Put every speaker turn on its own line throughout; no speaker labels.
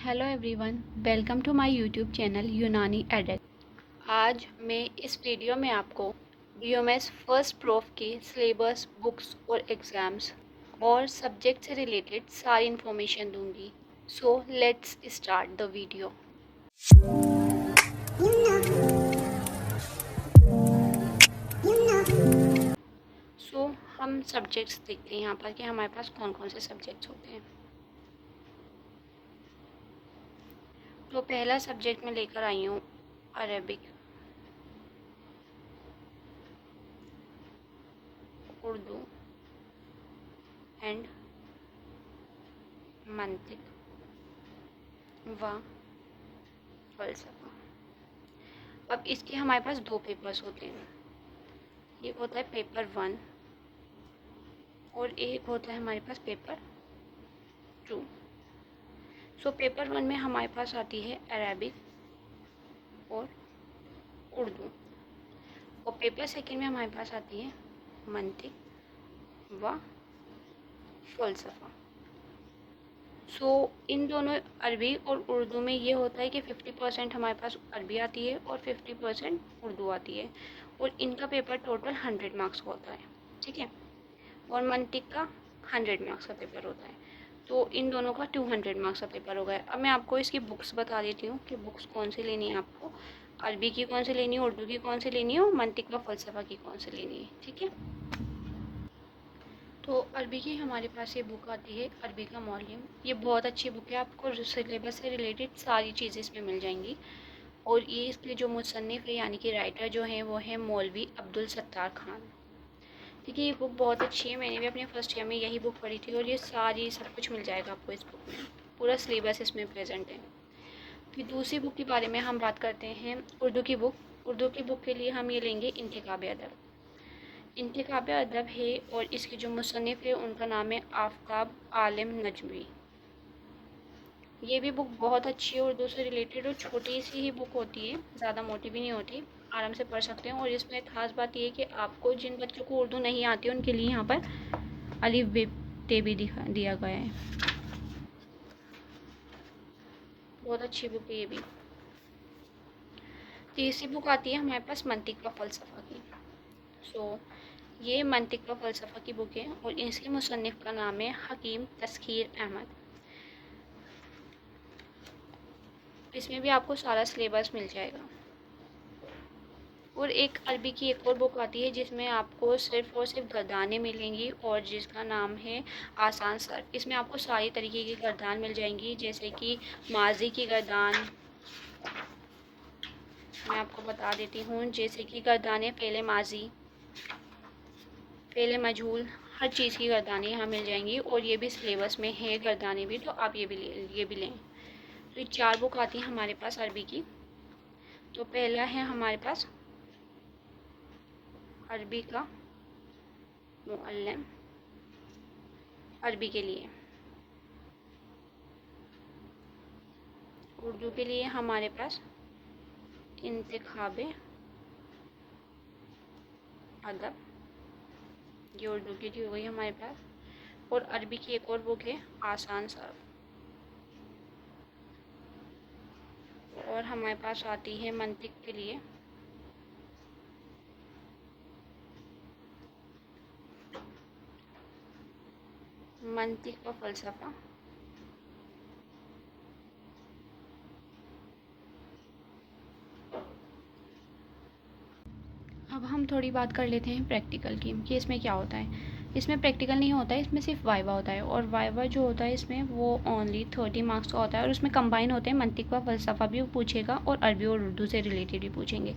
Hello everyone, welcome to my YouTube channel Unani एडेट। आज मैं इस वीडियो में आपको बीओएमएस फर्स्ट प्रूफ के सिलेबस, बुक्स और एग्ज़ाम्स और सब्जेक्ट से रिलेटेड सारी इन्फॉर्मेशन दूंगी। So let's start the video. So हम सब्जेक्ट्स देखते हैं यहाँ पर कि हमारे पास कौन कौन से सब्जेक्ट्स होते हैं। तो पहला सब्जेक्ट मैं लेकर आई हूँ अरेबिक, उर्दू एंड मंतिक व फ़लसफ़ा। अब इसके हमारे पास दो पेपर्स होते हैं, एक होता है पेपर 1 और एक होता है हमारे पास पेपर 2। सो पेपर 1 में हमारे पास आती है अरेबिक और उर्दू, और पेपर 2 में हमारे पास आती है मंतिक व फ़लसफ़ा। सो इन दोनों अरबी और उर्दू में ये होता है कि 50% हमारे पास अरबी आती है और 50% उर्दू आती है, और इनका पेपर टोटल 100 मार्क्स का होता है, ठीक है। और मंतिक का 100 मार्क्स का पेपर होता है, तो इन दोनों का 200 मार्क्स का पेपर हो गया। अब मैं आपको इसकी बुक्स बता देती हूँ कि बुक्स कौन सी लेनी है आपको, अरबी की कौन सी लेनी है, उर्दू की कौन सी लेनी है और मंतिक व फ़लसफ़ा की कौन सी लेनी है, ठीक है। तो अरबी की हमारे पास ये बुक आती है, अरबी का वॉल्यूम। ये बहुत अच्छी बुक है, आपको सिलेबस से रिलेटेड सारी चीज़ें इसमें मिल जाएंगी। और ये इसके जो मुसन्निफ़ है यानी कि राइटर जो हैं वो है मौलवी अब्दुल सत्तार खान। ठीक है, ये बुक बहुत अच्छी है, मैंने भी अपने फर्स्ट ईयर में यही बुक पढ़ी थी, और ये सारी सब कुछ मिल जाएगा आपको इस बुक में, पूरा सिलेबस इसमें प्रेजेंट है। फिर दूसरी बुक के बारे में हम बात करते हैं, उर्दू की बुक। उर्दू की बुक के लिए हम ये लेंगे इंतखाब अदब। इंतखाब अदब है, और इसके जो मुसन्निफ़ है उनका नाम है आफ्ताब आलिम नजमी। ये भी बुक बहुत अच्छी है, उर्दू से रिलेटेड, और छोटी सी ही बुक होती है, ज़्यादा मोटी भी नहीं होती, आराम से पढ़ सकते हैं। और इसमें ख़ास बात ये है कि आपको जिन बच्चों को उर्दू नहीं आती है उनके लिए यहाँ पर अलिफ बे ते भी दिया गया है। बहुत अच्छी बुक है ये भी। तीसरी बुक आती है हमारे पास मंतिक व फ़लसफ़ा की। सो ये मंतिक व फ़लसफ़ा की बुक है, और इसके मुसन्निफ़ का नाम है हकीम तस्खीर अहमद। इसमें भी आपको सारा सिलेबस मिल जाएगा। और एक अरबी की एक और बुक आती है जिसमें आपको सिर्फ़ और सिर्फ गर्दानें मिलेंगी, और जिसका नाम है आसान सर्फ। इसमें आपको सारी तरीके की गर्दान मिल जाएंगी, जैसे कि माजी की गर्दान मैं आपको बता देती हूँ, जैसे कि गर्दानें फ़ेले माजी, फ़ेले मजहूल, हर चीज़ की गर्दानें यहाँ मिल जाएंगी। और ये भी सिलेबस में है गर्दानें भी, तो आप ये भी लें। तो ये 4 बुक आती हैं हमारे पास अरबी की। तो पहला है हमारे पास अरबी का मुअल्लिम, अरबी के लिए। उर्दू के लिए हमारे पास इंतखाबे अदब, ये उर्दू की थी, हो गई हमारे पास। और अरबी की एक और बुक है आसान सर्फ। और हमारे पास आती है मंतिक के लिए मंतिक व फ़लसफ़ा। अब हम थोड़ी बात कर लेते हैं प्रैक्टिकल की, कि इसमें क्या होता है। इसमें प्रैक्टिकल नहीं होता है, इसमें सिर्फ वाइवा होता है, और वाइवा जो होता है इसमें वो ओनली 30 मार्क्स का होता है, और उसमें कंबाइन होते हैं मंतिक व फ़लसफ़ा भी पूछेगा और अरबी और उर्दू से रिलेटेड भी पूछेंगे।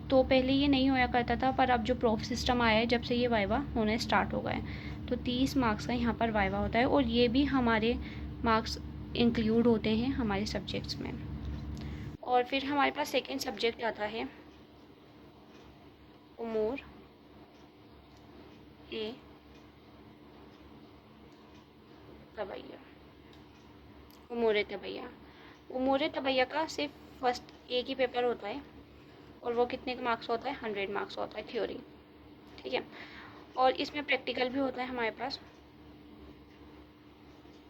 तो पहले ये नहीं होया करता था, पर अब जो प्रूफ सिस्टम आया है जब से ये वाइवा होने स्टार्ट हो गए हैं, तो 30 मार्क्स का यहाँ पर वाइवा होता है, और ये भी हमारे मार्क्स इंक्लूड होते हैं हमारे सब्जेक्ट्स में। और फिर हमारे पास सेकेंड सब्जेक्ट आता है उमूर ए तबैया। उमूर तबैया, उमूर तबैया का सिर्फ फर्स्ट एक ही पेपर होता है, और वो कितने का मार्क्स होता है, 100 मार्क्स होता है थ्योरी, ठीक है। और इसमें प्रैक्टिकल भी होता है हमारे पास,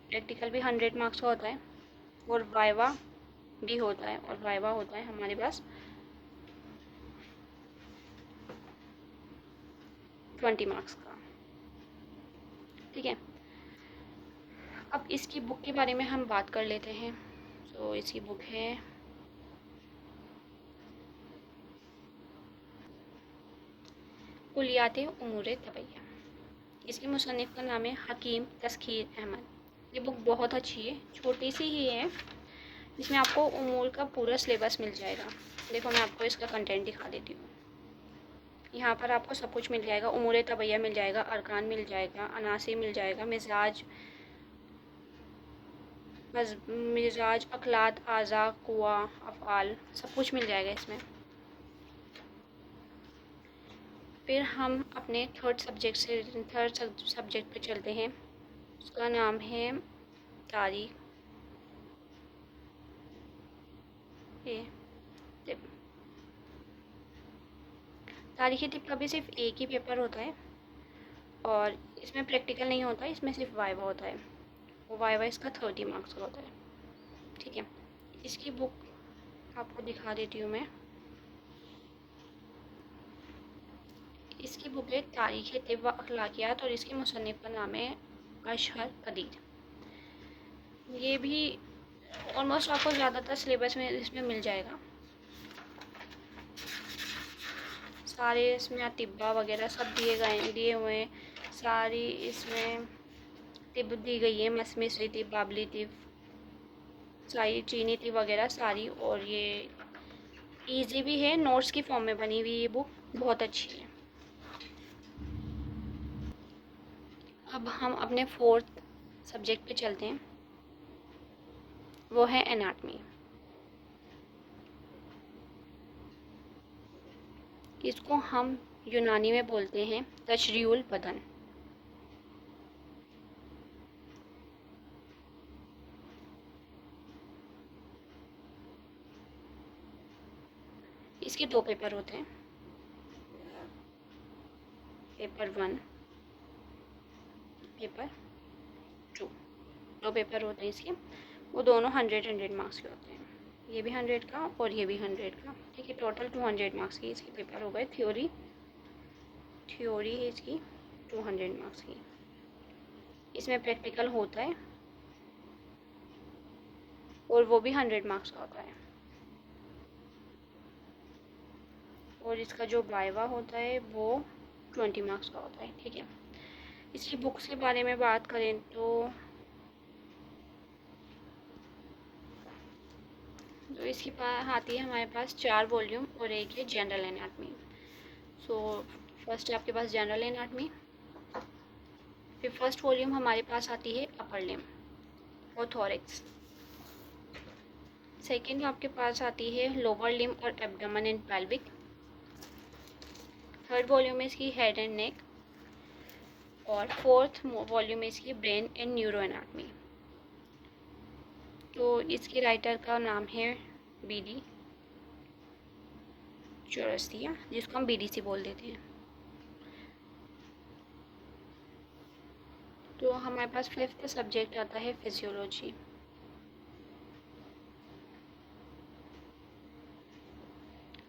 प्रैक्टिकल भी 100 मार्क्स का होता है। और वाइवा भी होता है, और वाइवा होता है हमारे पास 20 मार्क्स का। ठीक है, अब इसकी बुक के बारे में हम बात कर लेते हैं। तो इसकी बुक है कुलियात उमूर तबैया। इसके मुसन्निफ़ का नाम है हकीम तस्खीर अहमद। ये बुक बहुत अच्छी है, छोटी सी ही है, इसमें आपको उमूर का पूरा सिलेबस मिल जाएगा। देखो मैं आपको इसका कंटेंट दिखा देती हूँ। यहाँ पर आपको सब कुछ मिल जाएगा, उमूर तबैया मिल जाएगा, अरकान मिल जाएगा, अनासी मिल जाएगा, मिजाज अखलात आज़ा कुआ अफ़आल सब कुछ मिल जाएगा इसमें। फिर हम अपने थर्ड सब्जेक्ट पे चलते हैं। उसका नाम है तारीख तिब। तारीख़ तिब का भी सिर्फ एक ही पेपर होता है और इसमें प्रैक्टिकल नहीं होता है, इसमें सिर्फ वाइवा होता है। वो वाइवा इसका 30 मार्क्स का होता है। ठीक है, इसकी बुक आपको दिखा देती हूँ मैं। इसकी बुक है तारीख़ तिब व अखलाकियात और इसके मुसन्निफ़ का नाम है अशहर कदीर। ये भी ऑलमोस्ट आपको ज़्यादातर सिलेबस में इसमें मिल जाएगा। सारे इसमें तिब्बा वगैरह सब दिए हुए हैं। सारी इसमें तिब दी गई है, मिस्री तिब, बाबली तिब, सारी चीनी तिब वगैरह सारी। और ये इजी भी है, नोट्स की फॉर्म में बनी हुई ये बुक बहुत अच्छी है। अब हम अपने फोर्थ सब्जेक्ट पे चलते हैं, वो है एनाटमी। इसको हम यूनानी में बोलते हैं तशरीउल बदन। इसके दो पेपर होते हैं, पेपर 1, पेपर 2। दो पेपर होते हैं इसके, वो दोनों 100 मार्क्स के होते हैं। ये भी 100 का और ये भी 100 का। ठीक है, टोटल 200 मार्क्स की इसके पेपर हो गए। थ्योरी है इसकी 200 मार्क्स की। इसमें प्रैक्टिकल होता है और वो भी 100 मार्क्स का होता है। और इसका जो वाइवा होता है वो 20 मार्क्स का होता है। ठीक है, इसकी बुक्स के बारे में बात करें तो इसकी आती है हमारे पास 4 वॉल्यूम और एक है जनरल एनाटमी। सो फर्स्ट है आपके पास जनरल एनाटमी। फिर फर्स्ट वॉल्यूम हमारे पास आती है अपर लिम और थोरैक्स। सेकंड आपके पास आती है लोअर लिम और abdomen and pelvic. Third volume में इसकी हेड एंड नेक। और फोर्थ वॉल्यूम में इसकी ब्रेन एंड न्यूरो एनाटमी। तो इसके राइटर का नाम है बीडी चौरसिया, जिसको हम बीडीसी बोल देते हैं। तो हमारे पास फिफ्थ सब्जेक्ट आता है फिजियोलॉजी।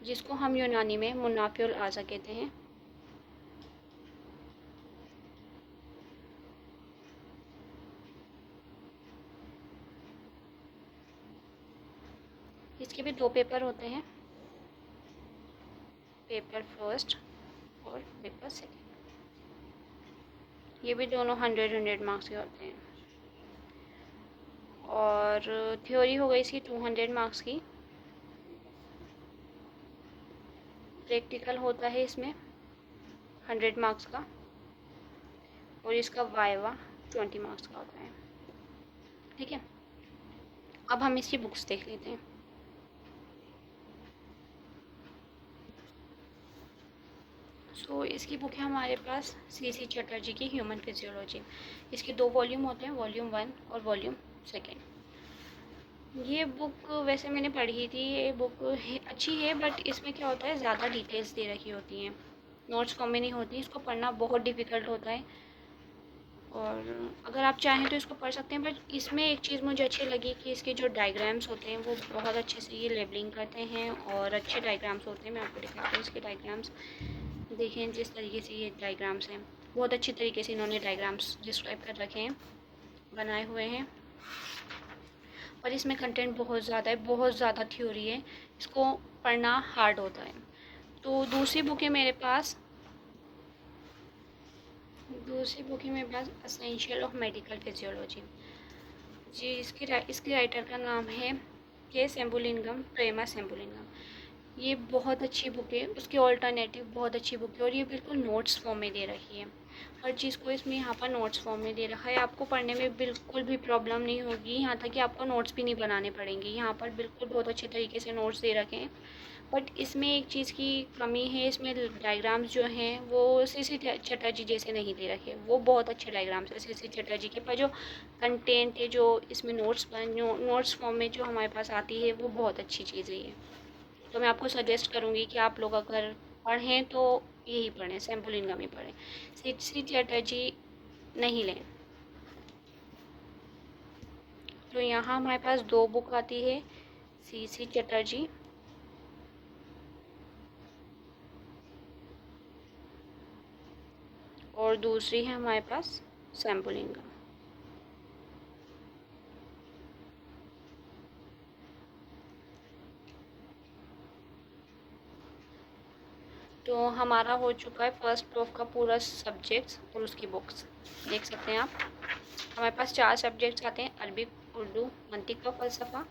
जिसको हम यूनानी में मुनाफिउल आज़ा कहते हैं। इसके भी दो पेपर होते हैं, पेपर फर्स्ट और पेपर सेकंड। ये भी दोनों 100 मार्क्स के होते हैं। और थ्योरी हो गई इसकी 200 मार्क्स की। प्रैक्टिकल होता है इसमें 100 मार्क्स का और इसका वाइवा 20 मार्क्स का होता है। ठीक है, अब हम इसकी बुक्स देख लेते हैं। इसकी बुक है हमारे पास सीसी चटर्जी की ह्यूमन फिजियोलॉजी। इसके दो वॉल्यूम होते हैं, वॉल्यूम 1 और वॉल्यूम 2। ये बुक वैसे मैंने पढ़ी थी, ये बुक अच्छी है, बट इसमें क्या होता है ज़्यादा डिटेल्स दे रखी होती हैं, नोट्स फॉर्म में नहीं होती। इसको पढ़ना बहुत डिफ़िकल्ट होता है और अगर आप चाहें तो इसको पढ़ सकते हैं, बट इसमें एक चीज़ मुझे अच्छी लगी कि इसके जो डायग्राम्स होते हैं वो बहुत अच्छे से ये लेबलिंग करते हैं और अच्छे डायग्राम्स होते हैं। मैं आपको दिखाती हूँ इसके डायग्राम्स। देखें जिस तरीके से ये डायग्राम्स हैं, बहुत अच्छी तरीके से इन्होंने डायग्राम्स डिस्क्राइब कर रखे हैं, बनाए हुए हैं। पर इसमें कंटेंट बहुत ज़्यादा है, बहुत ज़्यादा थ्योरी है, इसको पढ़ना हार्ड होता है। तो दूसरी बुक है मेरे पास असेंशियल ऑफ मेडिकल फिजियोलॉजी जी। इसकी राइटर का नाम है के सेम्बुलिंगम, प्रेमा सेम्बुलिंगम। ये बहुत अच्छी बुक है, उसकी ऑल्टरनेटिव बहुत अच्छी बुक है और ये बिल्कुल नोट्स फॉर्म में दे रखी है। हर चीज़ को इसमें यहाँ पर नोट्स फॉर्म में दे रखा है, आपको पढ़ने में बिल्कुल भी प्रॉब्लम नहीं होगी, यहाँ तक कि आपको नोट्स भी नहीं बनाने पड़ेंगे। यहाँ पर बिल्कुल बहुत अच्छे तरीके से नोट्स दे रखे हैं। बट इसमें एक चीज़ की कमी है, इसमें डायग्राम्स जो हैं वो सीसी चटर्जी जैसे नहीं दे रखे। वो बहुत अच्छे डायग्राम्स है सीसी चटर्जी के, पर जो कंटेंट है, जो इसमें नोट्स फॉर्म में जो हमारे पास आती है, वो बहुत अच्छी चीज़ है ये। तो मैं आपको सजेस्ट करूँगी कि आप लोग अगर पढ़ें तो यही पढ़ें, सेम्बुलिंगम ही पढ़ें, सीसी चटर्जी नहीं लें। तो यहाँ हमारे पास 2 बुक आती है, सीसी चटर्जी और दूसरी है हमारे पास सेम्बुलिंगम। तो हमारा हो चुका है फर्स्ट प्रूफ का पूरा सब्जेक्ट्स और उसकी बुक्स देख सकते हैं आप। हमारे पास 4 सब्जेक्ट्स आते हैं, अरबिक, उर्दू, मंतिक व फ़लसफ़ा,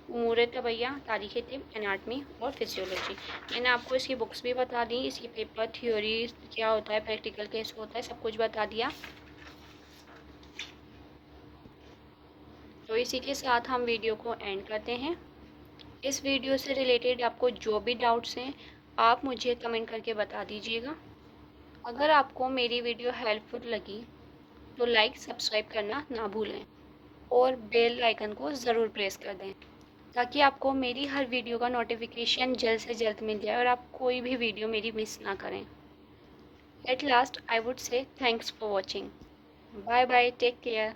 उमूर तबैया, तारीख़ तिब, एनाटमी और फिजियोलॉजी। मैंने आपको इसकी बुक्स भी बता दी, इसकी पेपर थ्योरी क्या होता है, प्रैक्टिकल कैसे होता है, सब कुछ बता दिया। तो इसी के साथ हम वीडियो को एंड करते हैं। इस वीडियो से रिलेटेड आपको जो भी डाउट्स हैं आप मुझे कमेंट करके बता दीजिएगा। अगर आपको मेरी वीडियो हेल्पफुल लगी तो लाइक सब्सक्राइब करना ना भूलें और बेल आइकन को ज़रूर प्रेस कर दें, ताकि आपको मेरी हर वीडियो का नोटिफिकेशन जल्द से जल्द मिल जाए और आप कोई भी वीडियो मेरी मिस ना करें। At last I would say thanks for watching. Bye bye, take care.